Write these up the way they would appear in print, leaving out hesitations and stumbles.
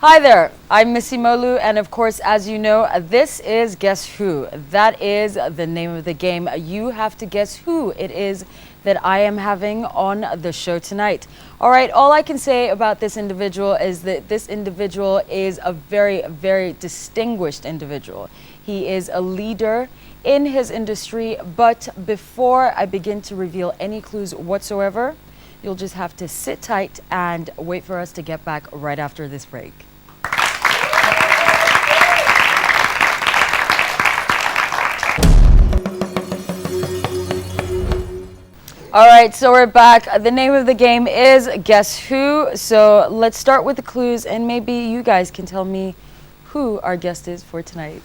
Hi there, I'm Missy Molu, and of course, as you know, this is Guess Who. That is the name of the game. You have to guess who it is that I am having on the show tonight. All right, all I can say about this individual is that this individual is a very, very distinguished individual. He is a leader in his industry, but before I begin to reveal any clues whatsoever, you'll just have to sit tight and wait for us to get back right after this break. All right, so we're back. The name of the game is Guess Who. So let's start with the clues, and maybe you guys can tell me who our guest is for tonight.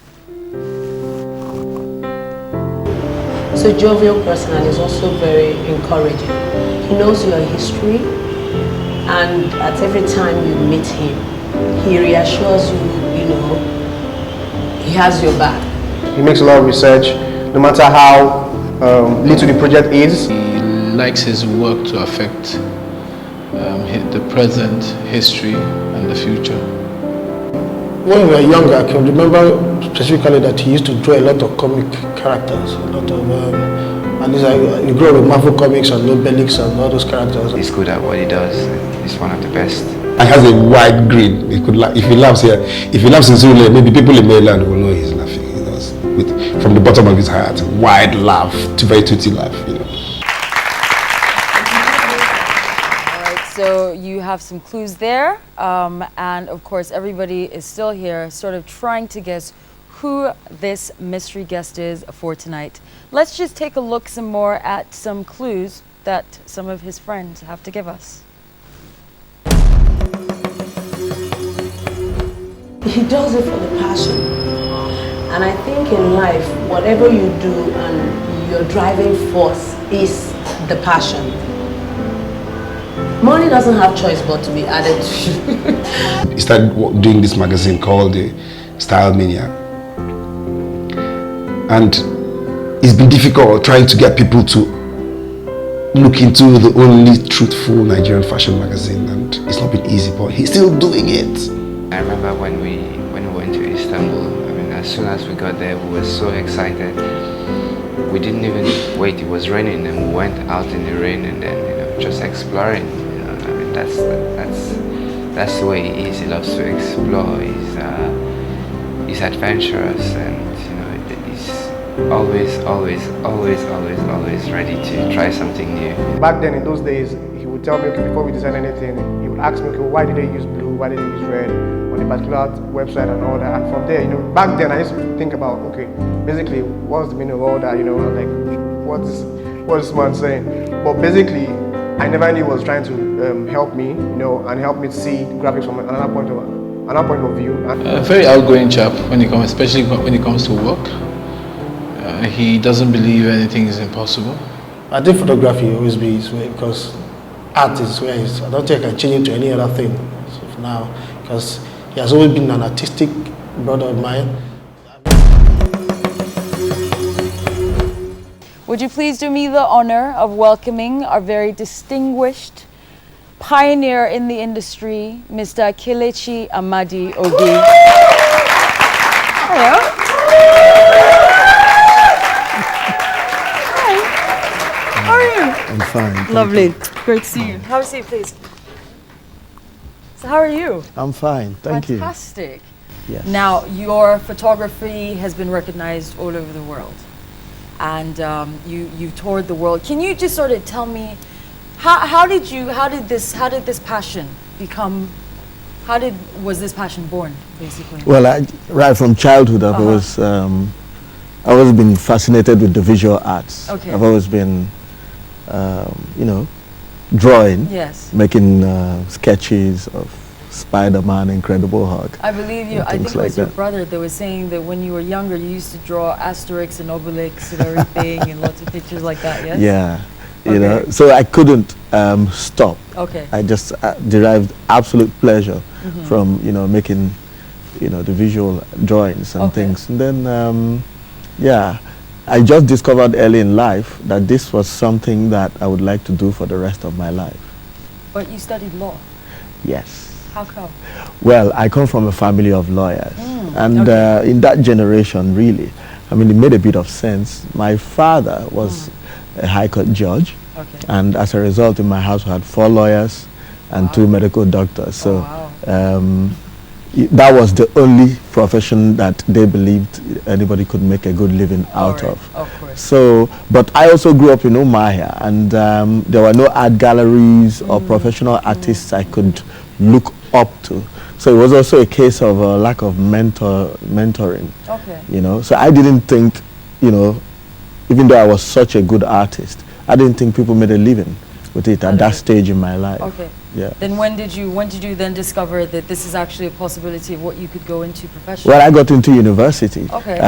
So jovial person, and is also very encouraging. He knows your history, and at every time you meet him, he reassures you, he has your back. He makes a lot of research, no matter how little the project is. He likes his work to affect the present, history, and the future. When we were younger, I can remember specifically that he used to draw a lot of comic characters, a lot of, and he grew up with Marvel Comics and Nobelix and all those characters. He's good at what he does. He's one of the best. He has a wide grin. He could if he laughs here, if he laughs in Zulu, maybe people in Maryland will know he's laughing. He does from the bottom of his heart, wide laugh, very toothy laugh. So you have some clues there, and of course everybody is still here sort of trying to guess who this mystery guest is for tonight. Let's just take a look some more at some clues that some of his friends have to give us. He does it for the passion. And I think in life, whatever you do and your driving force is the passion. Money doesn't have choice but to be added to. He started doing this magazine called the Style Mania. And it's been difficult trying to get people to look into the only truthful Nigerian fashion magazine, and it's not been easy, but he's still doing it. I remember when we went to Istanbul, as soon as we got there, we were so excited. We didn't even wait, it was raining, and we went out in the rain and then, just exploring. That's the way he is. He loves to explore. He's adventurous, and he's always ready to try something new. Back then, in those days, he would tell me, okay, before we design anything, he would ask me, okay, why did they use blue? Why did they use red on a particular website and all that? And from there, back then, I used to think about, okay, basically, what's the meaning of all that? What is this man saying? But basically, I never knew he was trying to help me, and help me to see graphics from another point of view. A very outgoing chap especially when it comes to work. He doesn't believe anything is impossible. I think photography will always be his way, because art is where he's. I don't think I can change it to any other thing now, because he has always been an artistic brother of mine. Would you please do me the honor of welcoming our very distinguished pioneer in the industry, Mr. Kelechi Amadi Obi. Hello. Hi. How are you? I'm fine. Lovely. Great to see you. Have a seat, please. So how are you? I'm fine. Thank you. Fantastic. Yes. Now, your photography has been recognized all over the world. And you toured the world. Can you just sort of tell me how did this passion become? Was this passion born, basically? Well, right from childhood, I've always been fascinated with the visual arts. Okay. I've always been, drawing, yes, making sketches of Spider-Man, Incredible Hulk. I believe you. I think it was like your that. brother that was saying that when you were younger, you used to draw Asterix and Obelix and everything, and lots of pictures like that. Yes. Yeah, Okay. So I couldn't stop. Okay. I just derived absolute pleasure from making the visual drawings and things, and then I just discovered early in life that this was something that I would like to do for the rest of my life. But you studied law. Yes. How come? Well, I come from a family of lawyers, and okay. in that generation, really, I mean, it made a bit of sense. My father was a high court judge, Okay. and as a result, in my house, we had 4 lawyers and Wow. 2 medical doctors. So wow. that was the only profession that they believed anybody could make a good living out Alright, of. Of course. So, but I also grew up in Umahia, and there were no art galleries or professional artists I could look up to. So it was also a case of a lack of mentoring, Okay. you know. So I didn't think, you know, even though I was such a good artist, I didn't think people made a living with it at that stage in my life. Okay. Yeah. Then when did you then discover that this is actually a possibility of what you could go into professionally? Well, I got into university. Okay.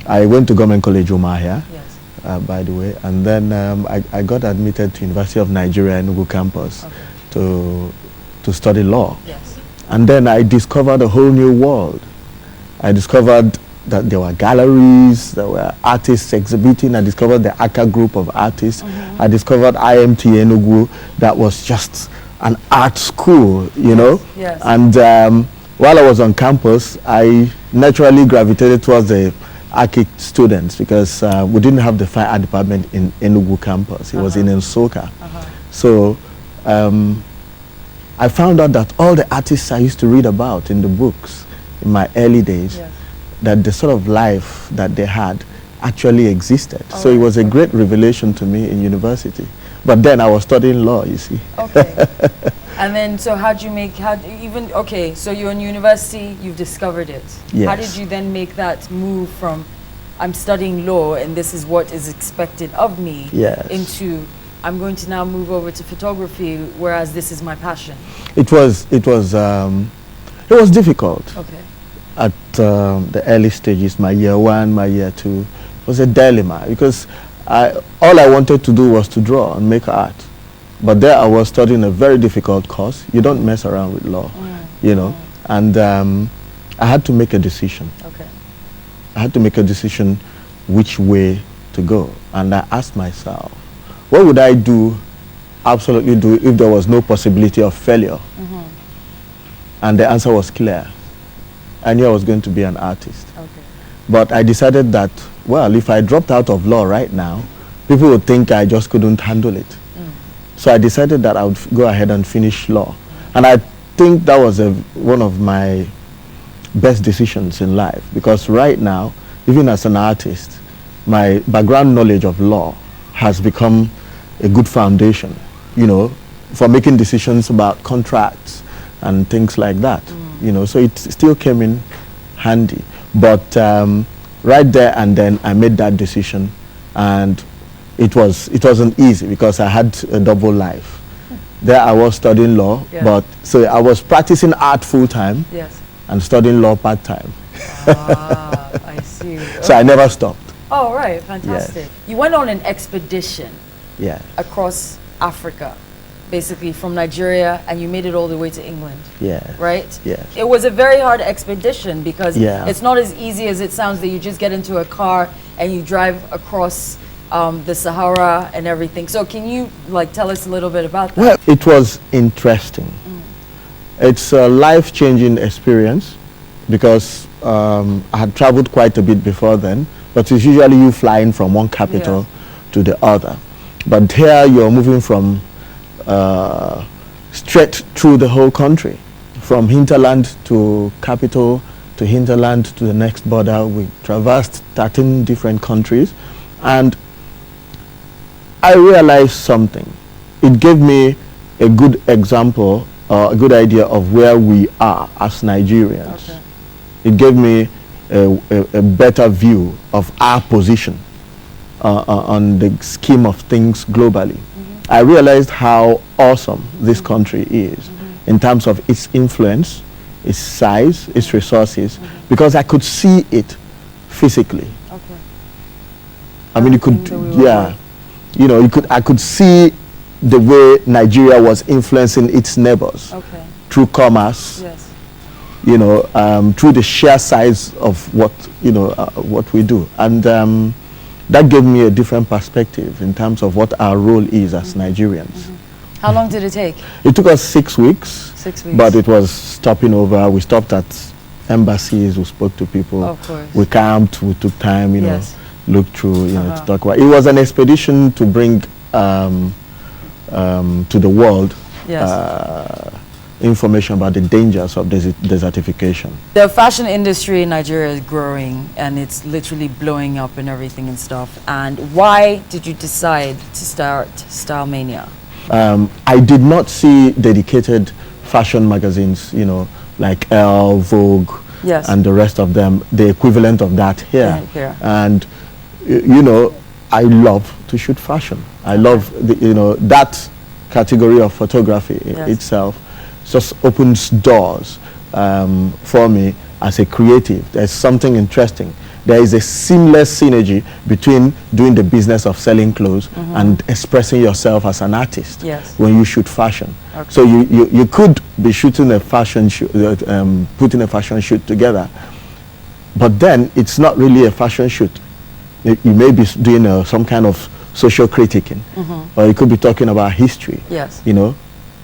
I went to Government College Umahia. Yes. By the way, and then I got admitted to University of Nigeria Enugu campus to study law. Yes. And then I discovered a whole new world. I discovered that there were galleries, there were artists exhibiting. I discovered the ACA group of artists. I discovered IMT Enugu, that was just an art school, you know. Yes. And while I was on campus, I naturally gravitated towards the architect students because we didn't have the fine art department in Enugu campus. It was in Nsoka. So I found out that all the artists I used to read about in the books in my early days, Yes. that the sort of life that they had actually existed. So it Alright, was a great revelation to me in university. But then I was studying law, you see. Okay. And then, so so you're in university, you've discovered it. How Yes. did you then make that move from, I'm studying law and this is what is expected of me, Yes. into, I'm going to now move over to photography, whereas this is my passion? It was difficult. Okay. At the early stages, my year 1, my year 2, was a dilemma because all I wanted to do was to draw and make art. But there I was studying a very difficult course. You don't mess around with law, you know. And I had to make a decision. Okay. I had to make a decision which way to go. And I asked myself, what would I absolutely do if there was no possibility of failure? And the answer was clear. I knew I was going to be an artist. Okay. But I decided that, well, if I dropped out of law right now, people would think I just couldn't handle it. So I decided that I would go ahead and finish law. And I think that was one of my best decisions in life, because right now, even as an artist, my background knowledge of law has become a good foundation, you know, for making decisions about contracts and things like that. You know, so it still came in handy. But right there and then I made that decision, and it wasn't easy because I had a double life. There I was studying law, but so I was practicing art full time and studying law part time. I see. So I never stopped. Oh, right, fantastic. You went on an expedition across Africa, basically from Nigeria, and you made it all the way to England. Right? It was a very hard expedition because it's not as easy as it sounds that you just get into a car and you drive across the Sahara and everything. So can you tell us a little bit about that? Well, it was interesting. It's a life-changing experience because I had traveled quite a bit before then, but it's usually you flying from one capital to the other. But here you're moving from straight through the whole country, from hinterland to capital to hinterland to the next border. We traversed 13 different countries, and I realized something. It gave me a good example, a good idea of where we are as Nigerians. Okay. It gave me a better view of our position on the scheme of things globally. I realized how awesome this country is in terms of its influence, its size, its resources, because I could see it physically. Okay. I mean, you know, I could see the way Nigeria was influencing its neighbors through commerce, you know, through the sheer size of what we do. And that gave me a different perspective in terms of what our role is as Nigerians. How long did it take? It took us 6 weeks. 6 weeks. But it was stopping over. We stopped at embassies. We spoke to people. Of course. We camped. We took time, you Yes. know, look through, you know, to talk about. It was an expedition to bring to the world Yes. information about the dangers of desertification. The fashion industry in Nigeria is growing and it's literally blowing up and everything and stuff. And why did you decide to start Style Mania? I did not see dedicated fashion magazines, you know, like Elle, Vogue, Yes. and the rest of them, the equivalent of that here. Here. And you know, I love to shoot fashion. I love the, you know, that category of photography Yes. itself just opens doors for me as a creative. There's something interesting. There is a seamless synergy between doing the business of selling clothes and expressing yourself as an artist Yes. when you shoot fashion. Okay. So you could be shooting a fashion shoot, putting a fashion shoot together, but then it's not really a fashion shoot. You may be doing some kind of social critiquing, or you could be talking about history, Yes. you know,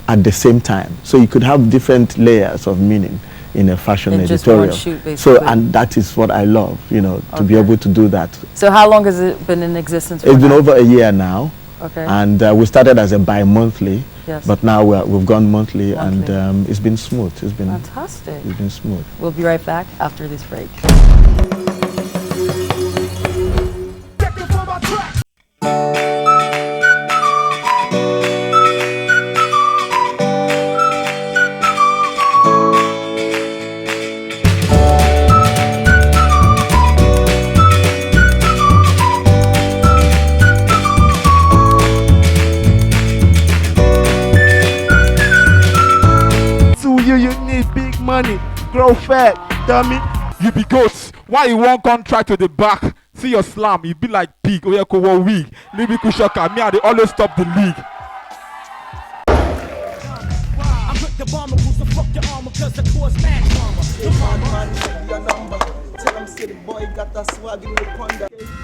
at the same time. So you could have different layers of meaning in a fashion In just one editorial. shoot, So, basically. and that is what I love, you know, to be Okay. able to do that. So how long has it been in existence? It's for been now? over a year now, Okay. and we started as a bi-monthly, Yes. but now we've gone monthly, Monthly. and it's been smooth. It's Fantastic. been smooth. We'll be right back after this break. You need big money, grow fat, dummy. You be goats. Why you won't come try to the back? See your slam, you be like pig. Oh yeah, go one week. Maybe Kushaka, me they always stop the league. I put the bomber, who's the fuck your armor, cause the course mad drama.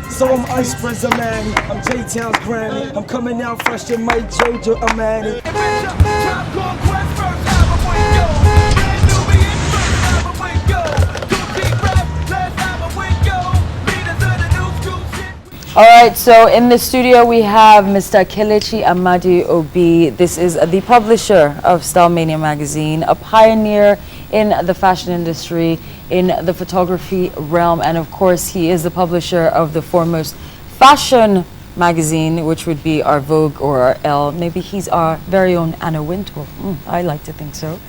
So I'm Ice Prison Man, I'm J-Town's Grammy. I'm coming out fresh in Mike Jojo, I'm at it. All right, so in the studio we have Mr. Kelechi Amadi Obi. This is the publisher of Style Mania magazine, a pioneer in the fashion industry, in the photography realm, and of course he is the publisher of the foremost fashion magazine, which would be our Vogue or our Elle. Maybe he's our very own Anna Wintour. I like to think so.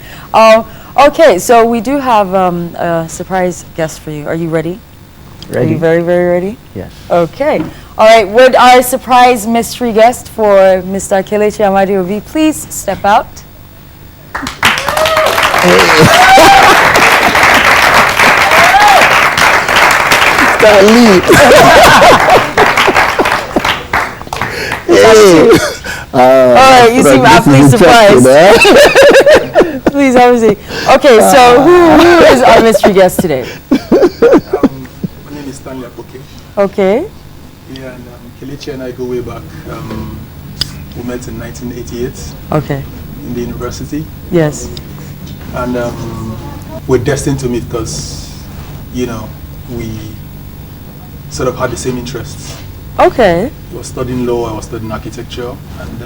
Okay, so we do have a surprise guest for you. Are you ready? Are you very, very ready? Yes. Okay. All right. Would our surprise mystery guest for Mr. Kelechi Amadi Obi please step out? All right. You seem aptly surprised. Please have a seat. Okay. So who is our mystery guest today? My name is Stanley Apoke. Okay. Yeah, and Kelechi and I go way back. We met in 1988 Okay. in the university, Yes. and we're destined to meet because, you know, we sort of had the same interests. Okay. He was studying law, I was studying architecture, and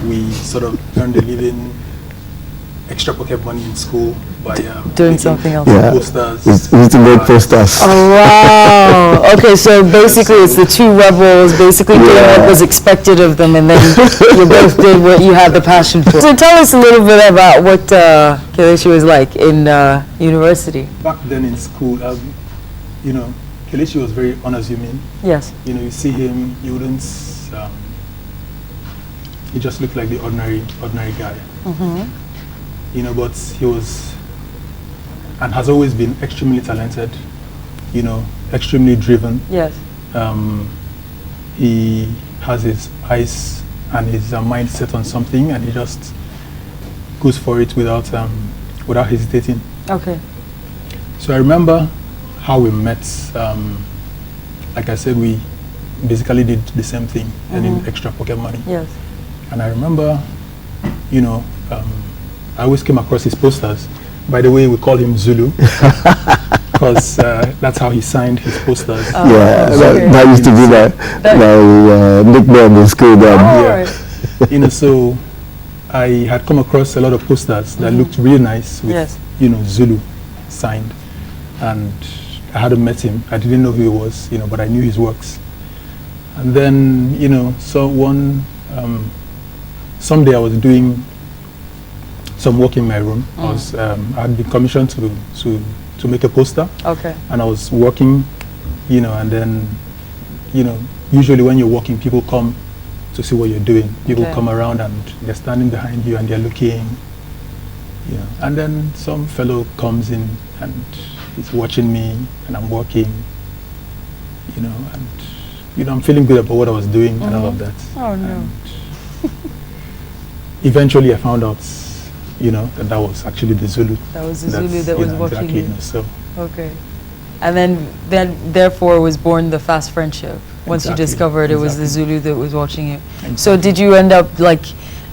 we sort of earned a living, extra pocket money in school by Doing making something else. Yeah. posters. We used to make posters. Oh, wow. Okay, so basically it's the two rebels basically doing what was expected of them, and then you both did what you had the passion for. So tell us a little bit about what Kelechi was like in university. Back then in school, you know, Kelechi was very unassuming. Yes. You know, you see him, you wouldn't. He just looked like the ordinary guy. You know, but he was, and has always been extremely talented. You know, extremely driven. Yes. He has his eyes and his mind set on something, and he just goes for it without hesitating. Okay. So I remember how we met. Like I said, we basically did the same thing, earning extra pocket money. Yes. And I remember you know, I always came across his posters. By the way, we call him Zulu because that's how he signed his posters. That used to be my nickname in school then. You know, so I had come across a lot of posters that looked really nice with, you know, Zulu signed, and I hadn't met him. I didn't know who he was, you know, but I knew his works. And then, you know, so someday I was doing some work in my room. I had been commissioned to make a poster. Okay. And I was working, you know, and then, you know, usually when you're working, people come to see what you're doing. People come around and they're standing behind you and they're looking, you know. And then some fellow comes in and he's watching me and I'm working, you know, and, you know, I'm feeling good about what I was doing and all of that. Oh, no. And eventually I found out, you know, that was actually the Zulu. That was the Zulu that was watching exactly, you. you know, so. Okay. And then therefore was born the fast friendship. Once you discovered it was the Zulu that was watching you. So did you end up, like,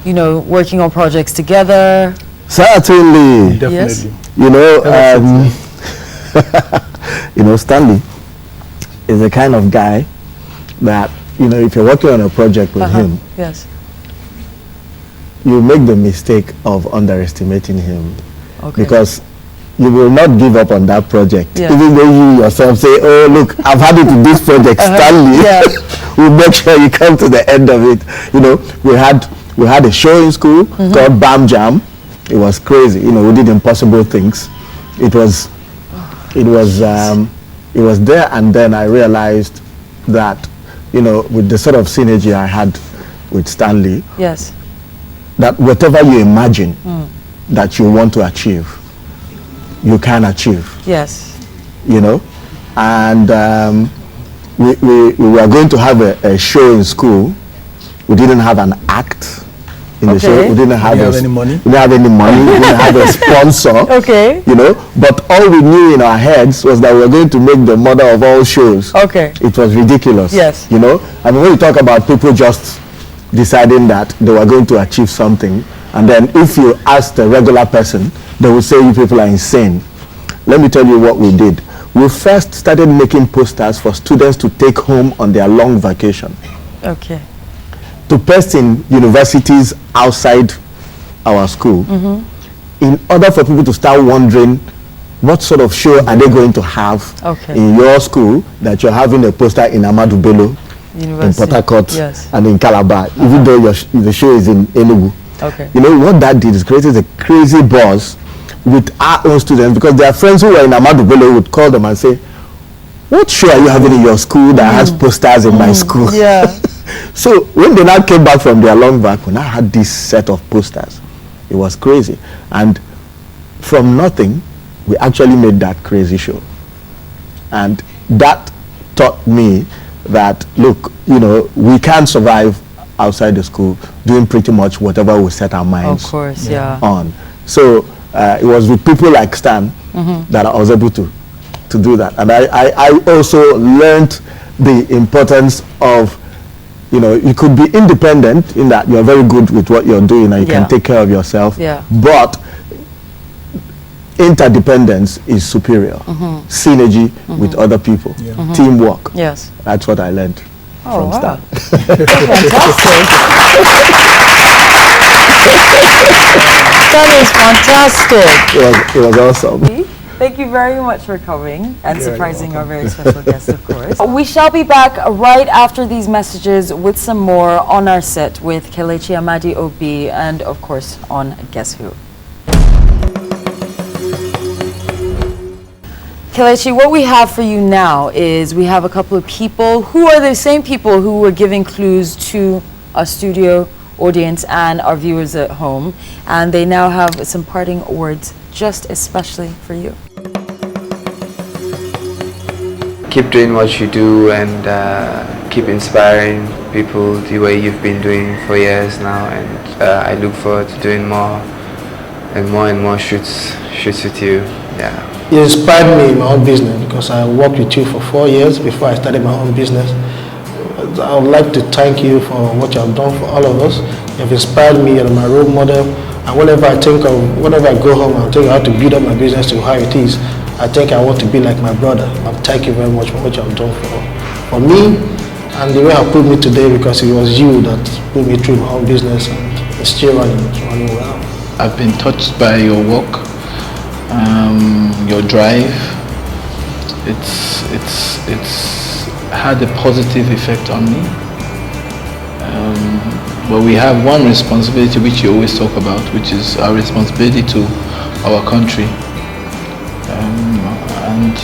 you know, working on projects together? Certainly. Definitely. Yes? You know, you know, Stanley is the kind of guy that, you know, if you're working on a project with him, yes, you make the mistake of underestimating him, okay, because you will not give up on that project, even though you yourself say, oh look, I've had it with this project, Stanley. We'll make sure you come to the end of it. You know, we had a show in school called Bam Jam. It was crazy. You know, we did impossible things. It was there, and then I realized that, you know, with the sort of synergy I had with Stanley, yes, that whatever you imagine that you want to achieve, you can achieve. Yes. You know, and we were going to have a show in school. We didn't have an act in the show. We didn't have any money. We didn't have any money. We didn't have a sponsor. Okay. You know, but all we knew in our heads was that we were going to make the mother of all shows. Okay. It was ridiculous. Yes. You know, I mean, when you talk about people just deciding that they were going to achieve something, and then if you ask the regular person, they will say you people are insane. Let me tell you what we did. We first started making posters for students to take home on their long vacation. Okay. To paste in universities outside our school, in order for people to start wondering what sort of show are they going to have in your school that you're having a poster in Ahmadu Bello, in Port Harcourt, and in Calabar, even though the show is in Enugu. Okay. You know, what that did is created a crazy buzz with our own students, because their friends who were in Ahmadu Bello would call them and say, what show are you having in your school that has posters in my school? Yeah. So when they now came back from their long back, we now had this set of posters. It was crazy. And from nothing, we actually made that crazy show. And that taught me that, look, you know, we can survive outside the school doing pretty much whatever we set our minds on. So it was with people like Stan that I was able to do that. And I also learned the importance of, you know, you could be independent in that you're very good with what you're doing and you can take care of yourself. But interdependence is superior. Synergy with other people. Teamwork. Yes. That's what I learned from Stan. Fantastic. That is fantastic. It was awesome. Thank you very much for coming and surprising our very special guest, of course. We shall be back right after these messages with some more on our set with Kelechi Amadi Obi and, of course, on Guess Who. Kelechi, what we have for you now is we have a couple of people who are the same people who were giving clues to our studio audience and our viewers at home, and they now have some parting words just especially for you. Keep doing what you do and keep inspiring people the way you've been doing for years now, and I look forward to doing more and more shoots with you. Yeah. You inspired me in my own business because I worked with you for 4 years before I started my own business. I would like to thank you for what you have done for all of us. You have inspired me. You're my role model. And whenever I think of, whenever I go home, I think how to build up my business to how it is. I think I want to be like my brother. Thank you very much for what you have done for me and the way you put me today, because it was you that put me through my own business and it's still running well. I've been touched by your work, your drive. It's had a positive effect on me. But we have one responsibility which you always talk about, which is our responsibility to our country. And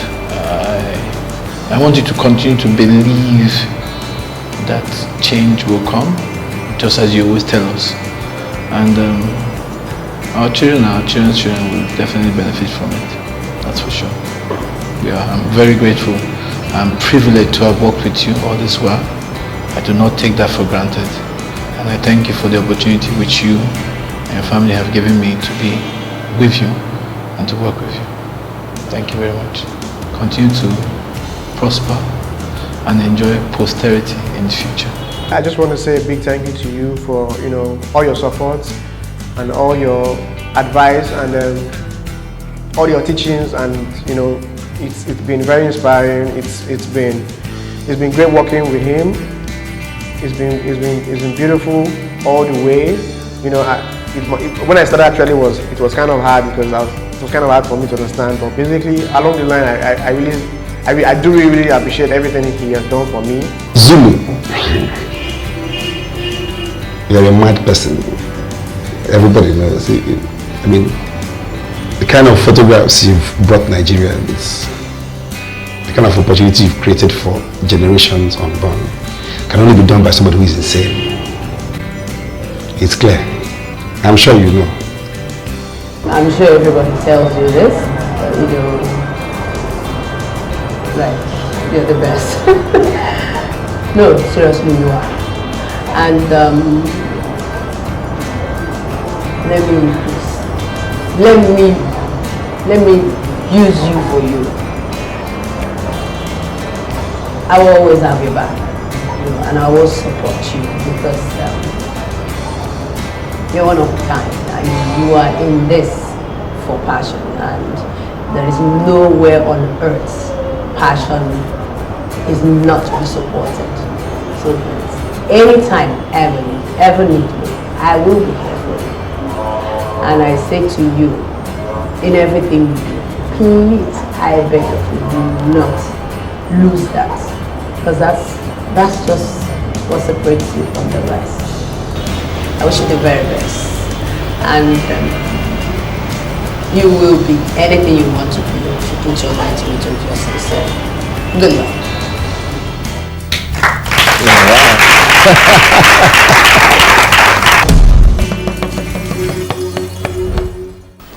I want you to continue to believe that change will come, just as you always tell us. And our children's children will definitely benefit from it. That's for sure. I'm very grateful. I'm privileged to have worked with you all this while. I do not take that for granted. And I thank you for the opportunity which you and your family have given me to be with you and to work with you. Thank you very much. Continue to prosper and enjoy posterity in the future. I just want to say a big thank you to you for all your support and all your advice and all your teachings, and it's been very inspiring. It's been great working with him. It's been beautiful all the way. When I started, actually it was kind of hard because it was kind of hard for me to understand. But basically, along the line, I do really appreciate everything he has done for me. Zulu, you're a mad person. Everybody knows. I mean, the kind of photographs you've brought Nigerians, the kind of opportunity you've created for generations unborn, can only be done by somebody who is insane. It's clear. I'm sure you know. I'm sure everybody tells you this, like, you're the best. No, seriously, you are. And let me use you for you. I will always have your back, and I will support you because you're one of a kind. You are in this for passion, and there is nowhere on earth passion is not to be supported. So anytime, ever need me, I will be here for you. And I say to you, in everything you do, please, I beg of you, do not lose that. Because that's just what separates you from the rest. I wish you the very best. And you will be anything you want to be if you put your mind to it and yourself. So, good luck.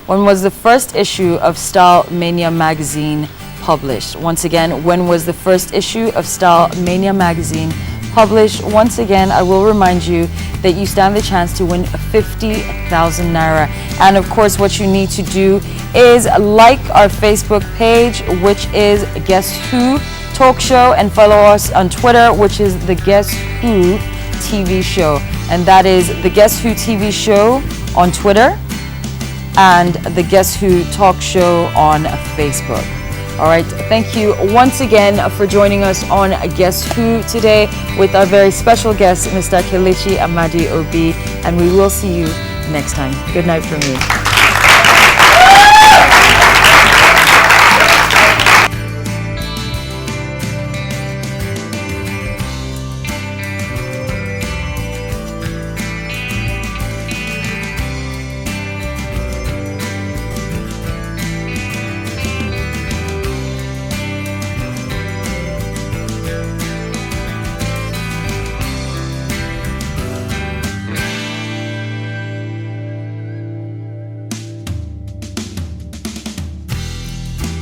When was the first issue of Style Mania magazine published? Once again, when was the first issue of Style Mania magazine published? Once again, I will remind you that you stand the chance to win 50,000 Naira. And of course, what you need to do is like our Facebook page, which is Guess Who Talk Show, and follow us on Twitter, which is the Guess Who TV Show. And that is the Guess Who TV Show on Twitter and the Guess Who Talk Show on Facebook. All right, thank you once again for joining us on Guess Who today with our very special guest, Mr. Kelechi Amadi Obi, and we will see you next time. Good night from me.